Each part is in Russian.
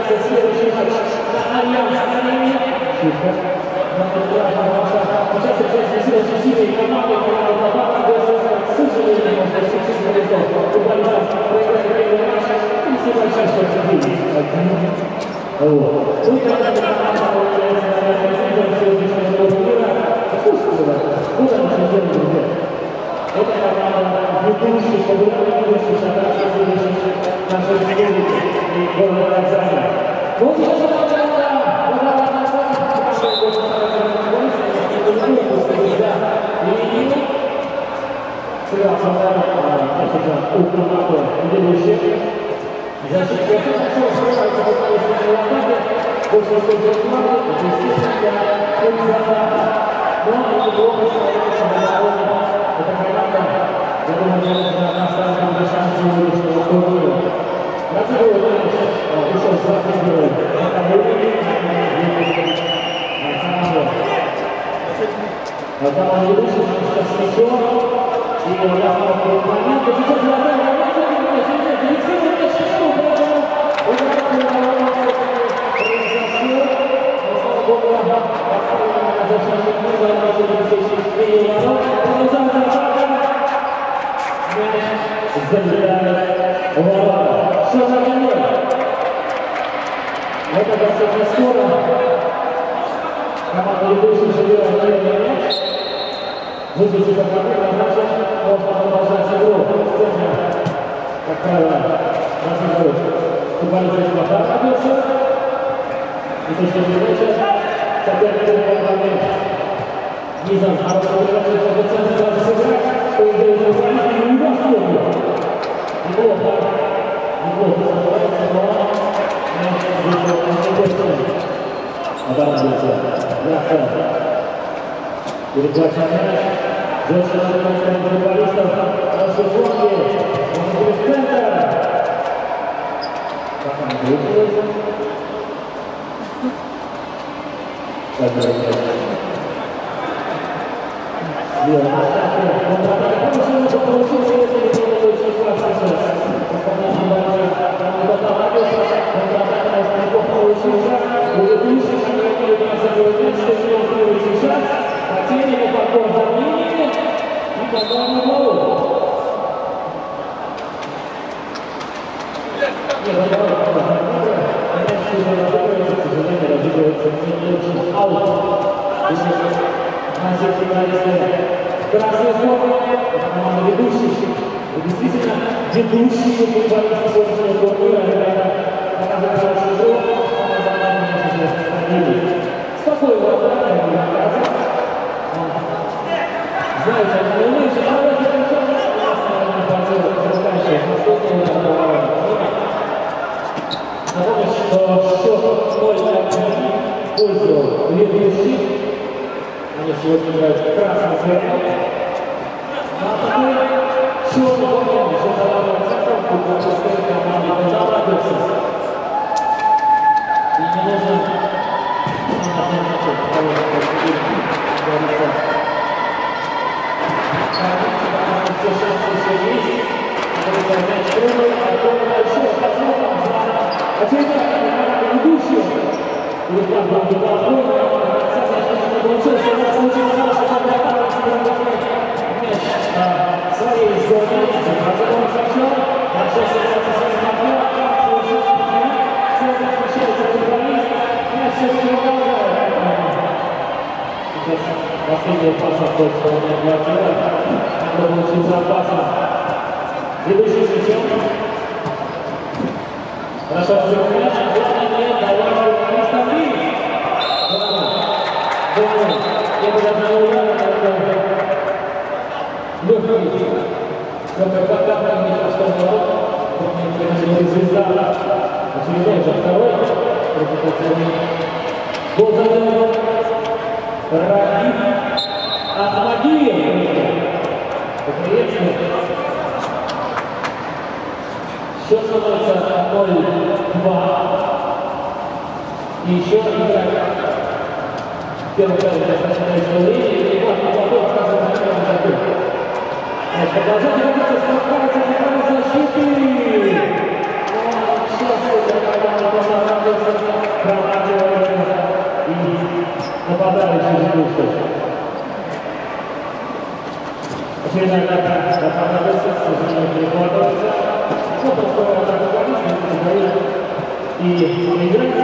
трансляция следующий матч на Альянс-арене. Участие следующей сильной команды, которая попала в к сожалению, можно чуть-чуть повезло. Футболистам проиграли первый матч и с небольшой счет победили. Ну и когда команда получается, наверное, сегодняшнего турнира, чувствовала, куда мы идем, друзья. Это команда ведущих, победителей ведущих, шататься следующих нашей республики и города Казани. Ну, сейчас у команды ведущих. Защитник хорошо сражается в ответственной атаке. Больше использует команду, это естественно, функционально. Но и неплохо справляется на обороне. Эта команда, я думаю, она станет на шанс сегодняшнего турнира. Ратибой ушел с Ратибой на таблице. Команда ведущих сейчас с мячом. И у нас момент, сейчас вратарь ворвался, фиксирует мяч, что произошло? Но, слава богу, подставлена защитник мира, может быть, следующий ворот. Продолжается атака. Мяч забирает ворота. Что за минут? Это достаточно скоро. Команда ведущих забила первый мяч. Выглядит как назначен, можно продолжать игру. В центре, как правило, разыгрывают футболисты из находятся. И то, что передача, соперник момент. Низом, хорошая передача, в центре сразу сыграть, что идет футболист, и не даст его. Неплохо создавается, но мяч вышел на другой стороне. Оборудуется. Ясно. Передача мяч. Дальше надо футболистов нашей фланги. Он будет в центр. Как он выигрывается? Слева на шапке. Контратака получился, если не очень классно сейчас. Исполнение балла. Контратака может неплохо получился. Будет лучше, чем они бросают мяч, что демонстрирует сейчас. Потери по подбору заменили. И по-моему, голу. Нет, разыгрывается не очень аут. Наши футболисты красные формы, это команда ведущих. Действительно, ведущие футболисты сегодняшнего турнира, ребята, показывают хорошую игру, самое главное, конечно, остановились. Спокойно, знаете, мы умеем справляться с мячом, у нас, наверное, хватило запускающего последнего удара. Напомню, что счет 0-1 в пользу ведущих. Они сегодня играют в красный цвет. На такой черный момент, что давала центр футбольной команды «Добродобсы». И не нужно все шансы еще есть. Это мяч круглый, а круглый большой. Посмотрим за очередная команда ведущая. И там был неплохой, но до конца защиты не получилось. У нас получилось хорошо, когда атака мяч в своей зоне. Разогон с мячом. Большой сражается своим партнером. Центр смещается футболист. Мяч все-таки продолжает. Сейчас последний пас отходит в сторону Гвардиола. Надо получиться опасно. Ведущий с мячом. Хорошо разыграл мяч. Главное не давать футболистам бить. Главное. Это даже не удар, это легкий. Легкая подкатка не в сторону ворот. Это звезда. Очередной уже второй. Гол забил Рагив Ахмадиев. Поприветствую. Счет становится 0-2. И еще игрок первый тайм достаточно истории. И главный платок показывает на первом забил. Продолжает двигаться, столкнется в защиты. Сейчас это команда Останавливается, промахивается и нападающий ведущий. Очередная атака нападается, к сожалению, перекладывается. Ну, просто атака футболиста, это дает и играть,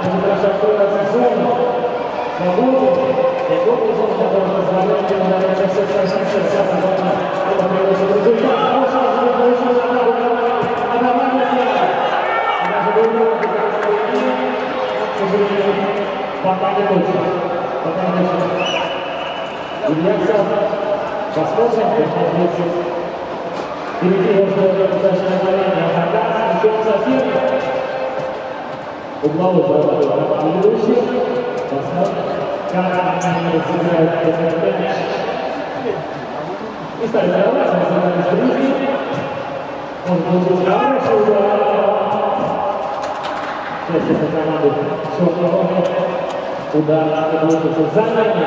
может хорошо открывается зона. Свободу, зону, которая позволяет ему давать все зона. Это приносит результат. Хороший атаку, Адаманеса. Даже другого, который стоит, к сожалению, пока не лучше. Пока не лучше. Ильясов. Посмотрим, как впереди можно удачное момент. Хагас, мячом соперник. Угловой зарабатывает ведущий. Посмотрим, как они разыграют этот мяч. И стали давать, разыгрались дружки. Он получил хороший удар. Часть этой команды черного удар получился за нами.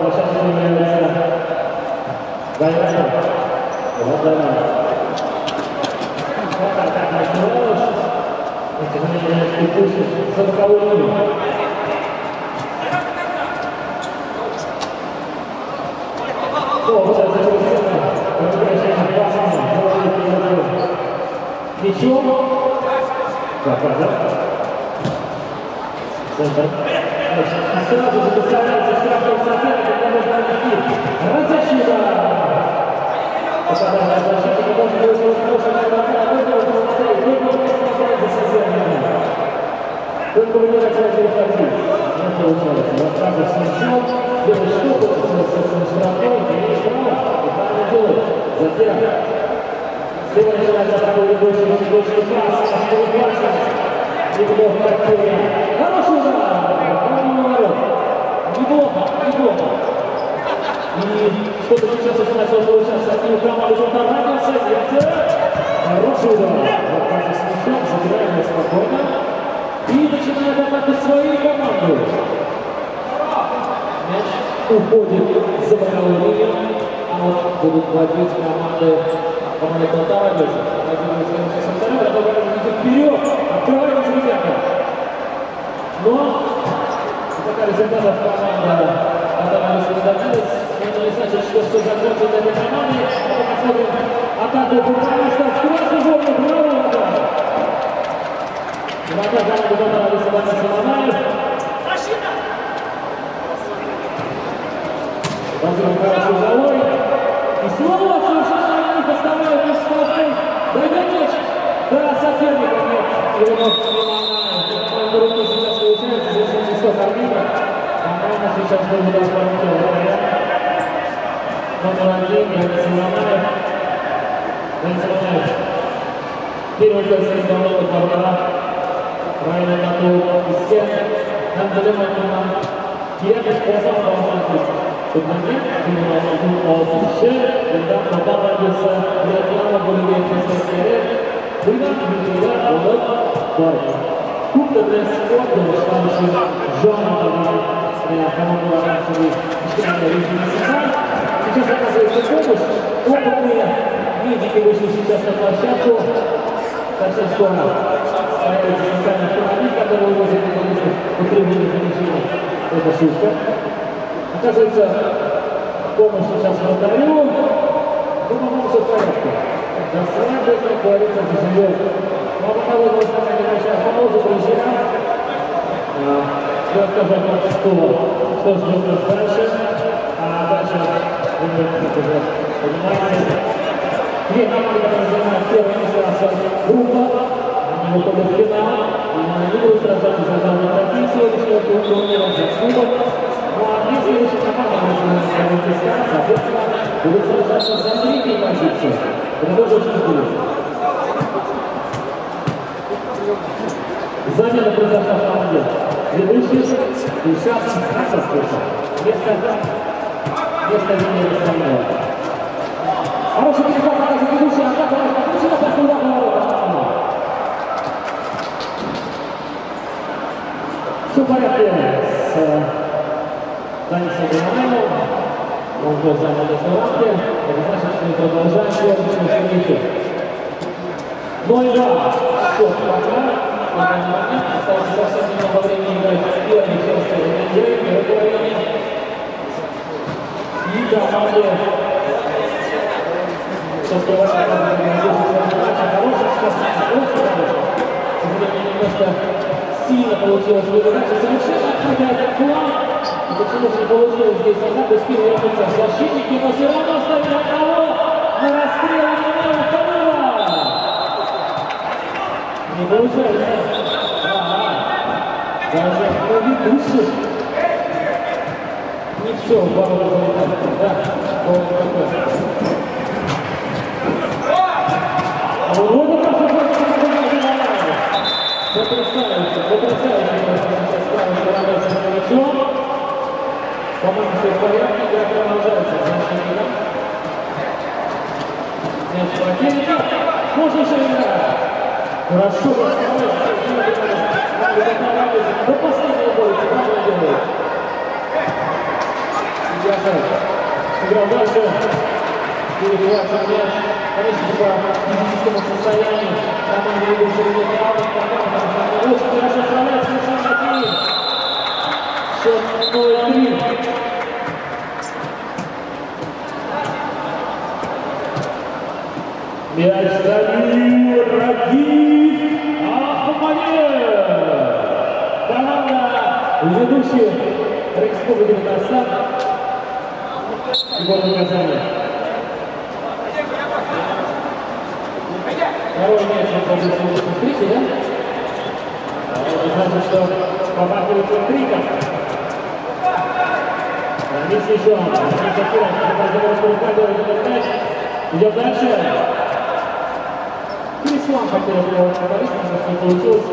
Площадка является Байраком. Вот Байраком. Вот так начиналось. Эти заменяющие пушки за боковую линию. Вот это через центр. Пробегающий на пасом. Мячом. Так, центр. И сразу же доставляется штрафной соперник, когда можно нанести раззащита. Попадает в защиту, можно выучить хороший штрафной, только вы посмотреть за соперником. Только вы не хотели переходить. Не получается. В отказе с мячом, делает штуку, собственно, штрафной, имеет право, и правильно делает. Затем, слева начинается такой ведущий пас, а что важно, Егоров потеря. Хороший удар! Неплохо, неплохо. И что-то сейчас уже начал получаться. И у команды Жонтаранился. Хороший удар. В отказе с мячом, забираем его спокойно. И начинает атаку своей команды. Мяч уходит за боковую линию. А вот будут владеть команды Жонтаранился. Разыгрывается со вторым, а потом идет вперед. Открывается ребята. Но пока результатов команда Адаманеса не добилась, это не значит, что все закончится для этой команды. Мы посмотрим атаку футболистов в красную зону. Браво, атака! Команда Адаманеса Манаев. Разыгрывает хороший угловой. И снова совершенно на них оставляют лишь штрафной. Дойдет мяч до соперника. Нет, его ног не Манаев. Руки сейчас получается, совершенно свисток арбитра. По-моему, сейчас был удар вратаря. Номер 1, Денис Манаев. Денис Манаев. Первый гол с головы вратаря. Правильно готов из стены. Нам доливает нам. Первый способ получить. Sebenarnya dengan official tentang Bapak Desa Vietnam Bolivia Presiden dengan berbeda oleh Korea. Untuk respon dari stasiun zona yang akan mengeluarkan dari dari Indonesia. Сейчас оказывается помощь. Опытные медики вышли сейчас на площадку. Совсем скоро появится специальный автомобиль, который увозит футболистов по трибуне помещения. Это шутка. Оказывается, помощь сейчас вратарю. Думаю, все в порядке. Доследует, как говорится, заживет. Но пока вы не ставите небольшая пауза, друзья. Я скажу о том, что ждет нас дальше. А дальше, вы уже понимаете, две команды, которые занимают первое место на своей группе, они выходят в финал. И они будут сражаться за главную трофею сегодняшнего турнира за кубок. Ну а если еще команда может сказать, соответственно, будут сражаться за третью позицию. Это тоже очень интересно. Замена произошла в команде. Ведущий 50-16 Место линии Ростомова. Хороший переход, оказывается, ведущий атака. Получила после удара ворота. Все в порядке с Данисом Романовым. Он уже занял место в рамке. Это значит, что мы продолжаем сегодняшнюю встречу. 0-2. Счет пока. На данный момент остается совсем немного времени играть в первой части игры, в первой половине. И команде успевает хорошая, очень хорошая. К сожалению, немножко сильно получилось выдача. Совершенно открытая этот фланг. И почему же не получилось здесь атаку, успели вернуться защитники, но все равно оставили одного на расстрел Ивана второго. Не получается. Даже ведущий. Не все, ворота залетают. Да, вот такой. Вот это потрясающе, потрясающе просто сейчас справа справляется с мячом. По-моему, все в порядке, игра продолжается. Защитником. Мяч потерян. Можно еще играть. Хорошо, расставляется. До последнего борется, правильно делает. Сыграл дальше. Перехватывает мяч. Конечно, по физическому состоянию команда ведущего не права, команда очень хорошо справляется, совершенно 3. Счет 0-3. Мяч забил Рагиф Ахмадиев. Команда ведущих Республики Татарстан. Гол наказания. Второй мяч он забился уже в третьей, да? Это значит, что попадает в триков. Здесь еще Шакира, этот мяч. Идет дальше. Крислам хотел его футболист, но не получилось,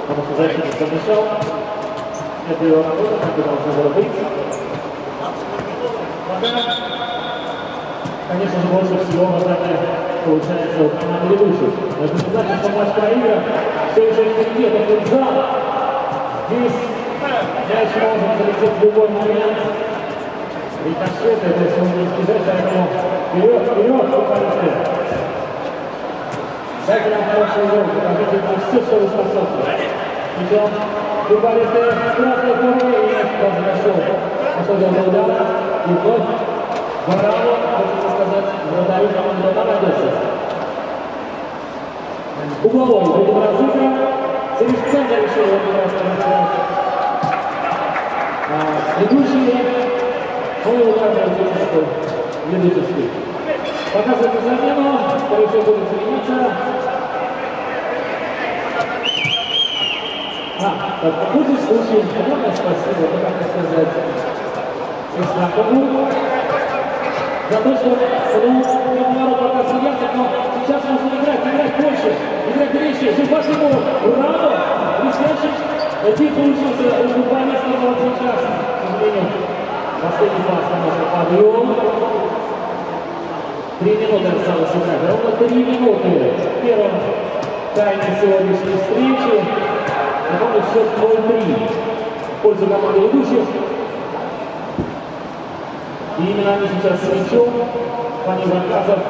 потому что защитник помешал. Это его работа, как должно было быть. Конечно же, больше всего в атаке получается у команды ведущих. Это не значит, что матч проигран. Все еще впереди, это футзал. Здесь мяч может залететь в любой момент. Рикошет, это все можно избежать, поэтому вперед, вперед, футболисты. Дайте нам хороший игру, покажите нам все, что вы способны. Причем футболисты красной формы, и мяч тоже нашел до удара, и вновь браво, хочется сказать, вратарю команды молодцы. Угловой будет разыгран. Центр решил его разыграть. Ведущие, он его получился такой ведущий. Показывается замену, скорее всего будет замениться. В любом случае, огромное спасибо, как сказать, Исмакову. За то, что поворот пока смеялся, но сейчас нужно играть больше, играть резче. Судьба ему Урану, блестящий. Один получился у футболиста вот сейчас. К сожалению, последний пас на наш подъем. 3 минуты осталось играть. Ровно 3 минуты в первом тайме сегодняшней встречи. Напомню, счет 0-3 в пользу команды ведущих. И именно они сейчас с мячом, Пани Варказов,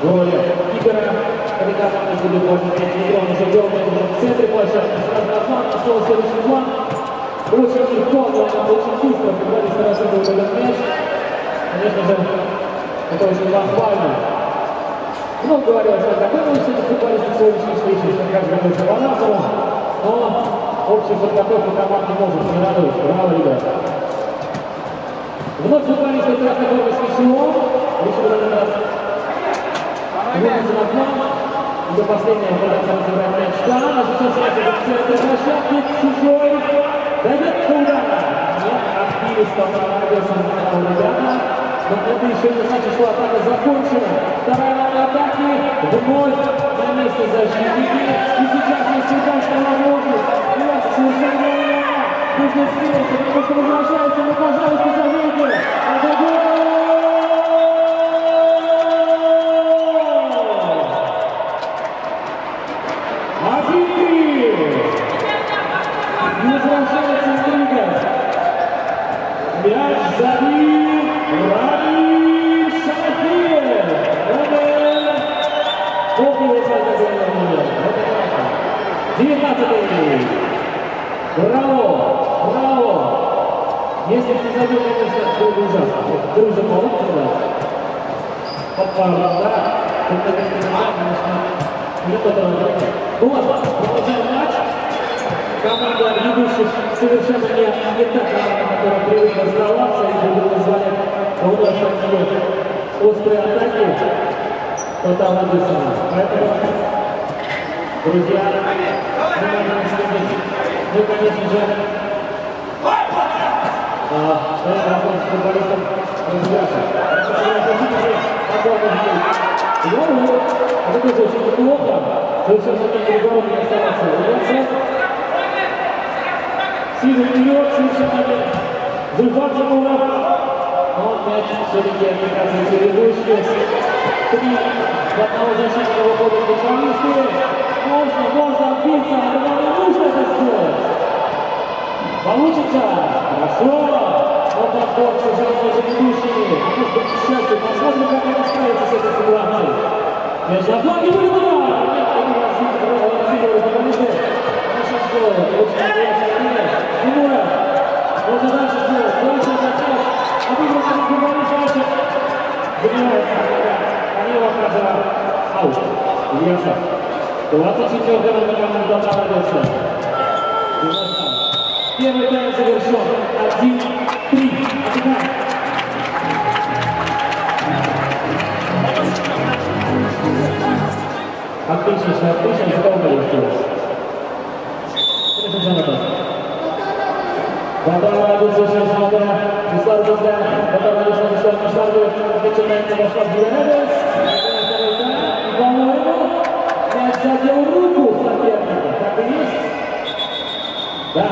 в роли кипера, этой команды будет можно менять игру, он уже вел мяч в центре площадки, сразу на план, нашел следующий план. Очень легко, но очень быстро футболисты рассыпают этот мяч. Конечно же, это очень похвально. Много говорилось о знакомых с этих футболистов сегодняшней встречи, что каждый говорится по-разному, но общую подготовку команд не может не радовать. Браво, ребята! Вновь футболисты красной формы с мячом. Решили в этот раз вынуться на план. И до последнего пытаться разыграть мяч там. А сейчас мяч в центре площадки. Чужой. Дает удара. Нет, отбились там ребята. Но это еще не значит, что атака закончена. Вторая волна атаки. Вновь на месте защитники. И сейчас есть удачная возможность. Нет, совершенно нужно сделать, потому что возвращается, но, пожалуйста, зовите. Это гол! Возвращается интрига. Мяч забил Равиль Шафиев. Номер 19-й. Браво! Браво! Если не забил, конечно, было бы ужасно. Друзья, получится. Попало, да. Только это не знаю, конечно, не этого времени. Ну ладно, продолжаем матч. Команда ведущих совершенно не та команда, которая привыкла сдаваться и будет позволять удержать острые атаки. Тотал Андерсона. Поэтому, друзья, внимательно следите. Ну и, конечно же, разговор с футболистом разбираться. Это тоже очень неплохо. Совершенно не переговоры не оставаться. Сильно вперед, совершенно нет. Зульфат Муров. Но мяч все-таки оказывается ведущим. 3 в одного защитника выходят футболисты. Можно отбиться, но не нужно это сделать. Получится? Хорошо. Но подбор, к сожалению, за ведущими. Может быть, к счастью, посмотрим, как они справятся с этой ситуацией. Мяч на флаге будет удар! Нет, они разыгрывают футболисты. Хорошо сделали. Очень интересно. Тимура. Можно дальше сделать. Дальше мяч. Обыгрывает футболист дальше. Занимается. Они его оказывают. Аут. Ильясов. 24-й номер команды Тотал Андерсон. Первый тайм завершен. 1-3. Отдыхаем. Отлично, здорово решил. Тотал Андерсон шашмада. Ислар Бузда. Тотал Андерсон шашмада. Начинается ваш Гюренес. И, по-моему, мяч задел руку соперника. Так и есть? Да.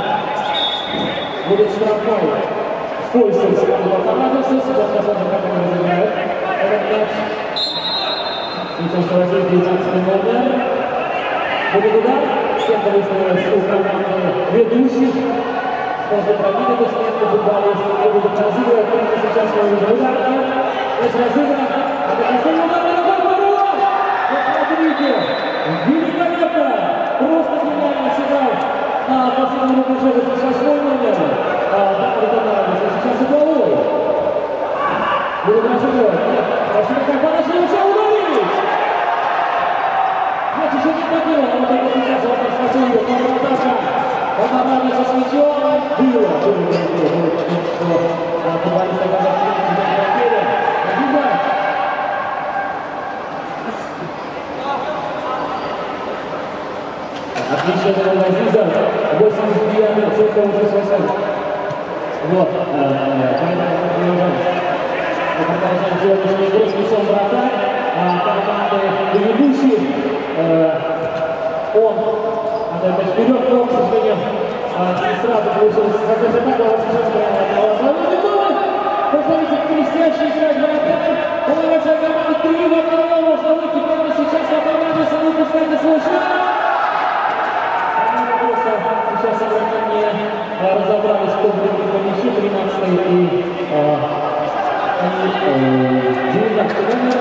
Будет штрафной. Скользкий Тотал Андерсон. Сейчас посмотрим, как они разыграют. Этот мяч. Сейчас сразу 19-й номер. Будет удар. Стенка выставилась у команды ведущих. Можно пробить эту стенку футболисты. И будут разыгрывать. Прямо сейчас мы увидим удар. Мяч разыгран. Это касание удара. Посмотрите. Великолепно. Просто гениально сыграл на последнем рубеже 28-й номер. Сейчас угловой. Будут разыгрывать. Нет, противника подошли уже ударить. Мяч еще не пробил, но только сейчас он схватил ее. Контратака. Он набрался с мячом. Было, что футболисты оказались в победе. Отлично, это был Азизов. 89-й, четко уже свой. Вот, поэтому мы продолжаем сегодняшнюю игру с мячом вратарь. Команды ведущих. Он отдает вперед, но, к сожалению, не сразу получилось создать атаку. Вот сейчас прямо посмотрите, блестящий играет вратарь. Помогается команда 3 в 1. Можно выйти прямо сейчас. Тотал Андерсон выпускает свой шанс. Сейчас они не разобрались, кто будет по мячу, 13-й и 19-й номер.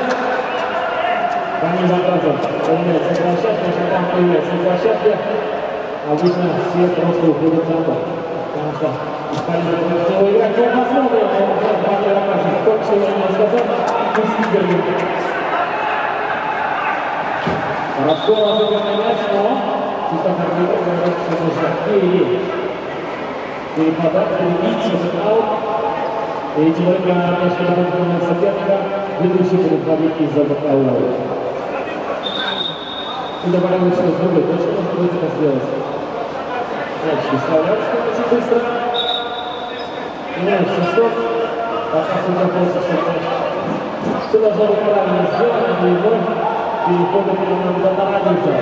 Они Вагазов появляется на площадке, когда он появляется на площадке, обычно все просто уходят на то. Потому что исполнитель будет с него играть. Но посмотрим, он уже Вагер Вагазов, только что я не сказал, пусть играет. Хорошо разыгранный мяч, но чисто арбитр говорит, что нужно перепадать, перебиться, аут. И тем более, мяч подходит соперника, ведущий будет победить из-за бокового. И добавляем, что с другой точки нужно будет это сделать. Мяч выставляется очень быстро. И мяч Сестов. Пока судья просит, что мяч. Все должно быть правильно сделано, и вновь переходит на Тотал Андерсон.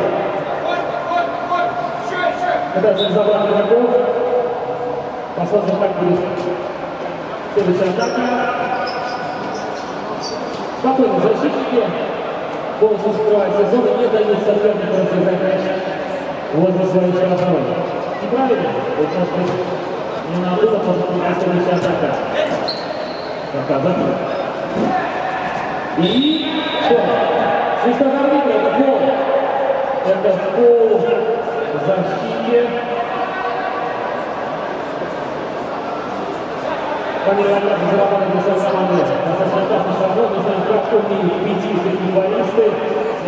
Опять забрал игроков. Посмотрим, как будет следующая атака. Спокойно, защитники полностью скрываются зоны, не дают сопернику разыграть мяч возле своей штрафной. Неправильно? Вот, может быть, не на выход, может быть, следующая атака. Показано. И что? Свисток арбитра, это гол. Это по защите. Помимо атаки зарабатывает для своей команды. Достаточно опасный шагов, не знаю, как умеют бить эти футболисты.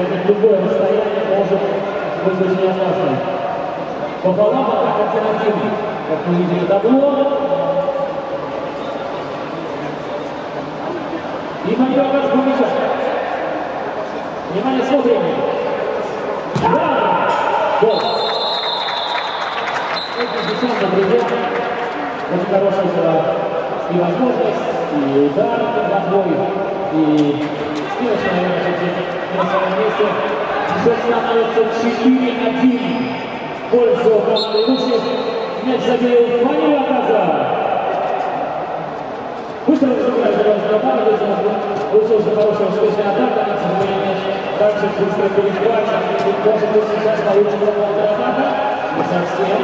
Это любое расстояние может быть очень опасным. По фолам атака 1-1. Как мы видели табло. И Фанила оказывается мяча. Внимание, смотрим. Да! Гол. Очень шансы, друзья. Очень хорошая была и возможность, и удар ногой, и стилочка, наверное, все-таки на своем месте. Счет становится 4-1 в пользу команды лучших. Мяч забил Фанила оказывается. Быстро разыграли нападение, то есть получилась хорошая успешная атака, но, к сожалению, мяч также быстро перехвачен, и может быть сейчас получится контратака, не совсем.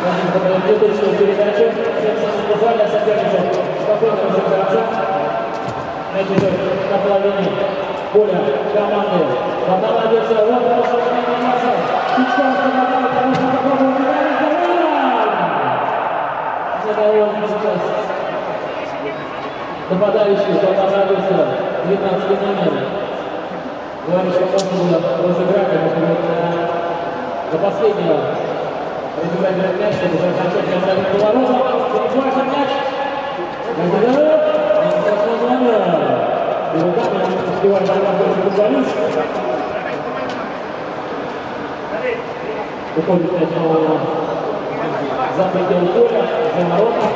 Можно подать неточную передачу, тем самым позволяя сопернику спокойно разыграться. Мяч уже на половине поля команды. Понадобится вот хороший момент паса. Чичко остановил, потому что попробовал ударить. Недоволен сейчас. Нападающий понадобился 19 номер. Говорит, что можно было разыграть, можно было до последнего разыграть этот мяч, чтобы уже окончательно отправить поворотом. Перехвачен мяч. И руками не успевает отправить футболист. Выходит мяч за пределы поля, за ворота,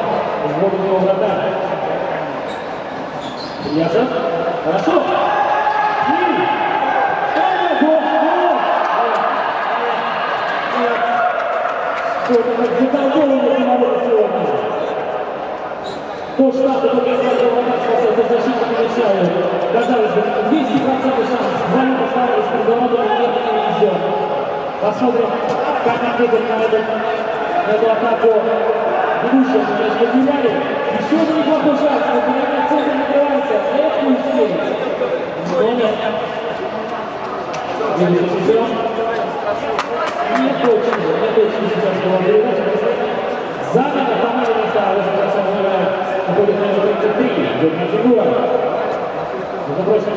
вводит его вратарь. Ясов. Хорошо. Что-то как заколдовывает на ворота сегодня. То штата показали вратарского за защиту мяча. Казалось бы, 200% шанс. Двоим оставались перед воротами, нет, не везет. Посмотрим, как ответят на эту атаку. Ведущие мяч потеряли. Еще один неплохой шанс, но перед центром накрывается. Это не успеет. Но нет. Видите, сейчас. Не точно сейчас была передача. Замена команды места. Уходит номер 33. Жирная фигура. Между прочим,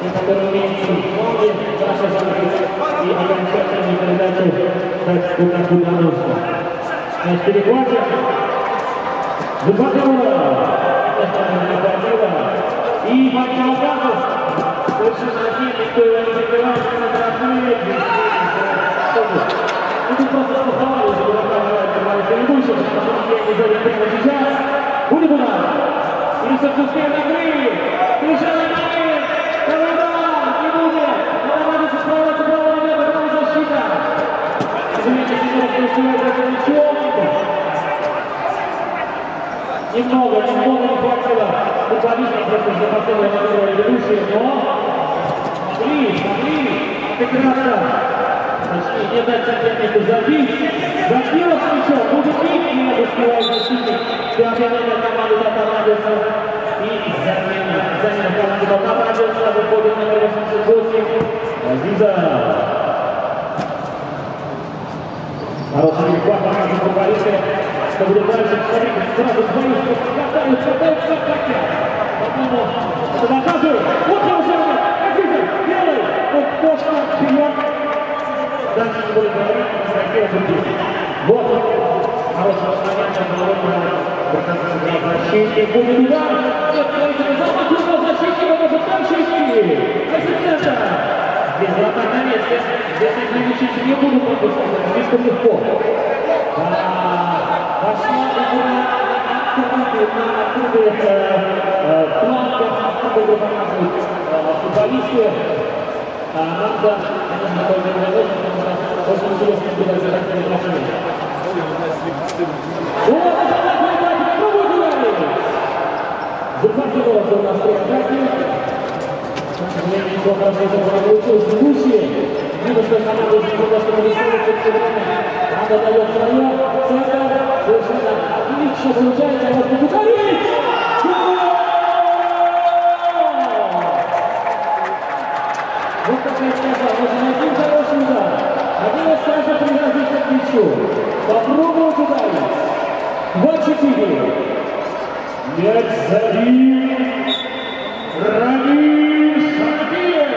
на котором имеет ноги, хорошо заметить и окончательную передачу дать Гуннаку Дановску. Мяч перехвачен. Зубакова. Это не хватило. И Максим Алкасов. Совершенно один, никто его не прикрывает. Тут просто спасали, что Гуннака ведущих. Посмотрите, не зовет прямо сейчас. Будет удар. И все успеет накрыть. Совершенно накрыть. Команда не будет. Надо справляться право момента, право защита. Извините, Сидоров не успевает за мячом. Немного не хватило. Футболистов просто за последнее разыгрывали ведущие, но смогли отыграться. Почти не дать сопернику забить. Забила с мячом, будет бить, не успевает защитник. Пятый номер команды понадобится. И замена команды понадобится. Выходит номер 88. Азиза. Хороший перехват, показывает футболисты. Что будет дальше? Смотрите, сразу двоих хватают. По-моему, это доказывает. Вот хороший момент. Азиза, делай. Вот точно вперед. Дальше не будет говорить, но красиво будет. Вот. Хороший момент, защитник будет удар. Нет, смотрите, замахнул защитника, может дальше идти. Если центр. Здесь вратарь на месте. Здесь их не буду пропускать. Слишком легко. Пошла игра на открытых флангах. Открытые показывают футболисты. Надо, конечно, только не потому что очень интересно наблюдать за такими игроками. Зубакова был на встрече атаки. К сожалению, ничего хорошего из этого не получилось. Ведущие. Видно, что команда уже немножко регистрируется все время. Команда дает свое. Центр. Совершенно отлично получается. Можно ударить! Вот как я сказал, нужен один хороший удар. Один сразу пригрозится к мячу. Попробуйте ударить. 2-4. Мяч забил Рамиль Шарапиев.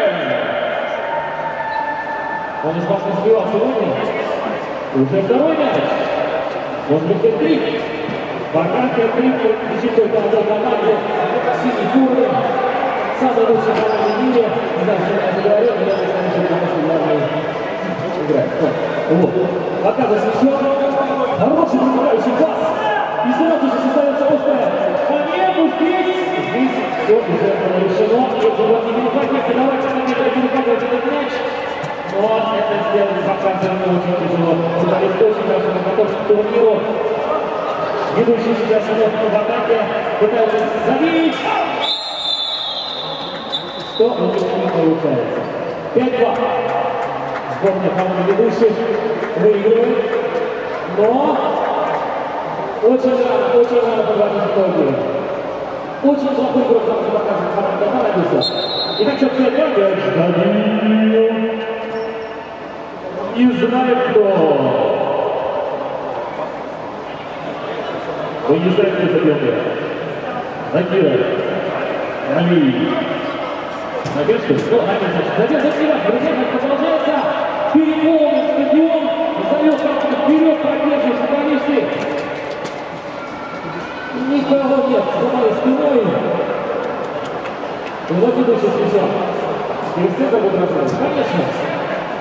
Он из вас не сбивал сегодня. Уже второй мяч. Может быть, хэт-трик. Пока хэт-трик кричит только одной команде. Синий фуры. Самый лучший команд в мире. Не знаю, что я это говорил, но я не знаю, что потому что главное играть. Вот. Пока за свечом. Хороший пробивающий пас. И сразу же создается острая момент. Здесь все уже было решено. И было не перехватить. Давайте перехватывать этот мяч. Но это сделать показывает очень тяжело. Футболист очень хорошо готов к турниру. Ведущий сейчас идет в атаке. Пытается забить. Что у них не получается. 5-2. Сборная команды ведущих выигрывает. Но очень рано подводить итоги. Очень плохой игрок нам показывает команда Марадиса. Итак, счет 5-2. Не знаю кто. Вы не знаете, кто забил меня. Закира. Али. Надежда, что? Надежда, друзья, как продолжается. Переполнен стадион. Зовет как-то вперед, поддерживает футболисты. Никого нет за моей спиной. И вот идущий с мячом. Через центр будет разрыв. Конечно.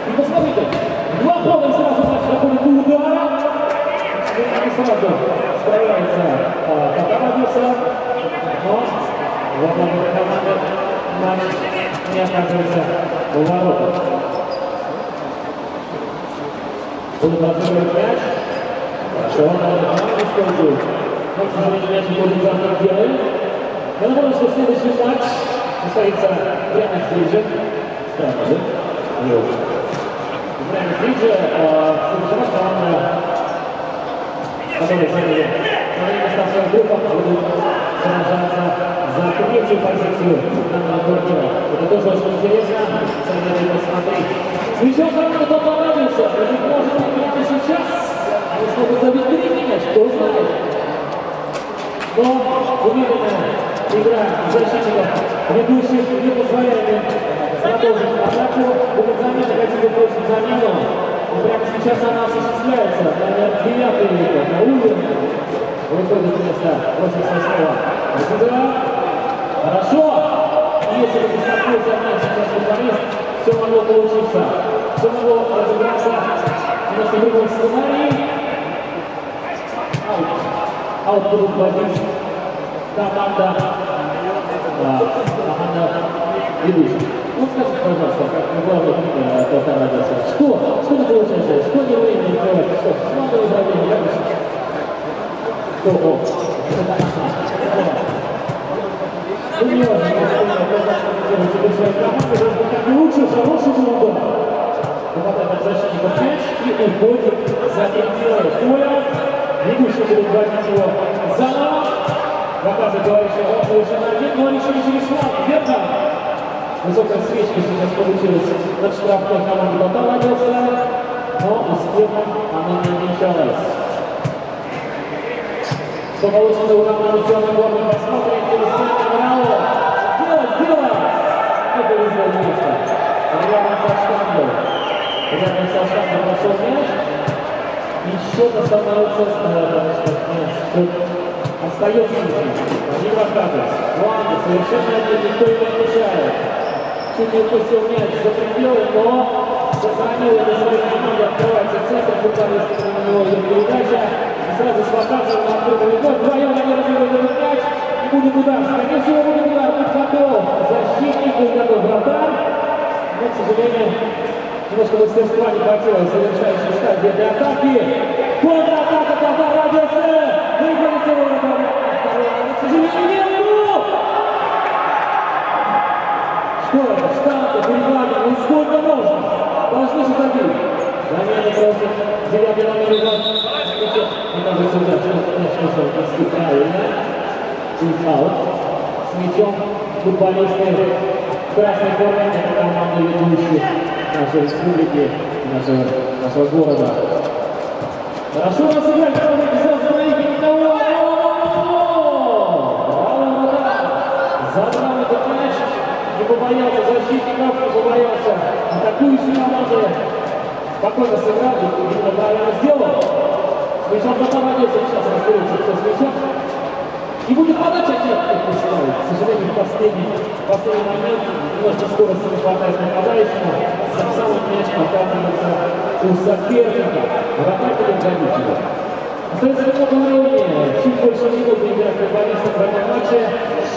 И посмотрите, два хода и сразу матч доходит до удара. И сразу справляется Татарадиса. Но вот он этой команды матч не оказывается у ворот. Будут разыгрывать мяч. Хорошо, он использует. Но, к сожалению, мяч не будет завтра делать. Я думаю, что следующий матч состоится прямо в Стридже. Странно, да? Прямо в Стридже. Следующий матч команда, которые заняли на время старших группах, будут сражаться за третью позицию данного турнира. Это тоже очень интересно. Советую посмотреть. С мячом команда Татарадиса. Может быть, прямо сейчас они смогут забить третий мяч, кто знает. Но уверенная игра защитников ведущих не позволяет им продолжить атаку. Будут замены, хотите бросить замену. И прямо сейчас она осуществляется. Номер 9 на уровне. Выходит вместо 88-го. Хорошо. Если бы не столкнулся сейчас футболист, все могло получиться. Все могло разыграться немножко в другом сценарии. Аут будут вводить команда ведущих. Вот скажите, пожалуйста, как главный тренер Татарадиса, что не получается, что не умеет делать, что слабое управление, я бы сейчас. Лучше, хороший был удар. Попадает защитников мяч и уходит за пределы поля. Ведущий будет вводить его заново. Показывает, говорит, что он совершенно один, но решили через фланг. Вверха. Высокая свечка сейчас получилась над штрафной командой Татарадиса, но успехом она не увенчалась. Что получится у команды черной формы, посмотрим, через центр Браво. Сделать! Это известно. Рядом со штангой. Рядом со штангой пошел мяч. И счет становится, счет остается не показывает. Ладно, совершенно один, никто его не мешает. Чуть не упустил мяч за пределы, но сохранил его своей команде. Открывается центр, футболисты на него идет передача. И сразу с показом на открытый гол. Вдвоем они разыгрывают мяч. И будет удар. Скорее всего, будет удар. Будь готов. Защитник, будь готов вратарь. Но, к сожалению, немножко мастерства не хватило завершающей стадии этой атаки. Контратака Татарадиса. Выходит его вратаря. К сожалению, нет. Что это? Штанга, переглада. Ну сколько можно? Должны же забить. Замена просит 9 номер 2. Оказывается, удар. Что это правильно. Чиз аут. С мячом футболисты в красной форме — это команда ведущих нашей республики, нашего города. Хорошо разыграли, за двоих и никого. Забрал этот мяч, не побоялся защитников, не побоялся атакующей команды. Спокойно сыграл, видно, правильно сделал. С мячом попадается, сейчас разберется, кто с мячом. И будет подача, нет, к сожалению, в последний момент немножко скорости не хватает нападающему. Тем самым мяч показывается у соперника. Вратарь будет забить его. Остается немного времени, чуть больше минуты играть футболистов в этом матче.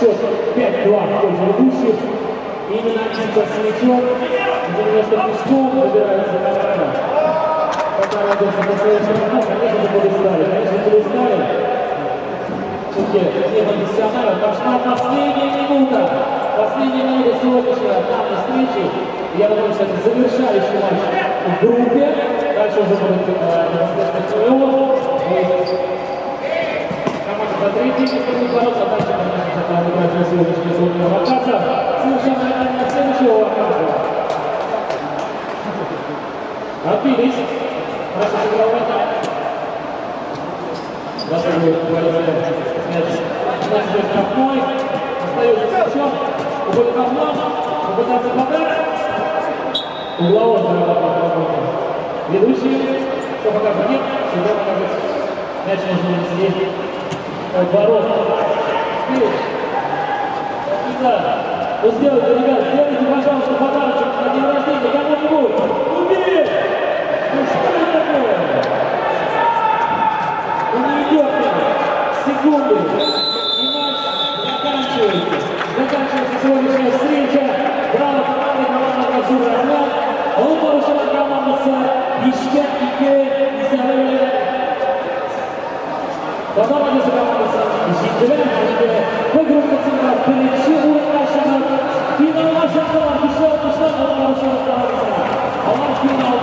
Счет 5-2 в пользу ведущих. Именно сейчас с мячом, немножко пешком выбирается команда. Пока радуется на следующем минуту, конечно же, перестали. Все-таки не профессионалы. Пошла последняя минута сегодняшней данной встречи. Я думаю, что это завершающий матч в группе. Дальше уже будет непосредственно плей-офф. Команда за третье место будет бороться, дальше, конечно, это играть на сегодняшний турнир Варкаса. Совершенно на следующего Варкаса. Отбились. Хорошо сыграл вратарь. Готовы футболисты мяч. Мяч будет штрафной. Остается с мячом. Уходит на фланг. Попытаться подать. Угловой зарабатывает. Ведущий. Что покажет? Нет. Всегда покажет. Мяч нужно съесть. Ворот. Вперед. Да. Ну сделайте, ребят, сделайте, пожалуйста, подарочек на день рождения кому-нибудь. Убери! Ну что это такое? Ну не идет секунды. И матч заканчивается. Заканчивается сегодняшняя встреча. Браво команда Казура Армян. Он порушила команда с Бишкек и Исареве. Потом они за команду с Жителями. Выиграл Кацинга. Перечил нашего финала. Нашего финала. Пошел. Он порушила команда. А он финал.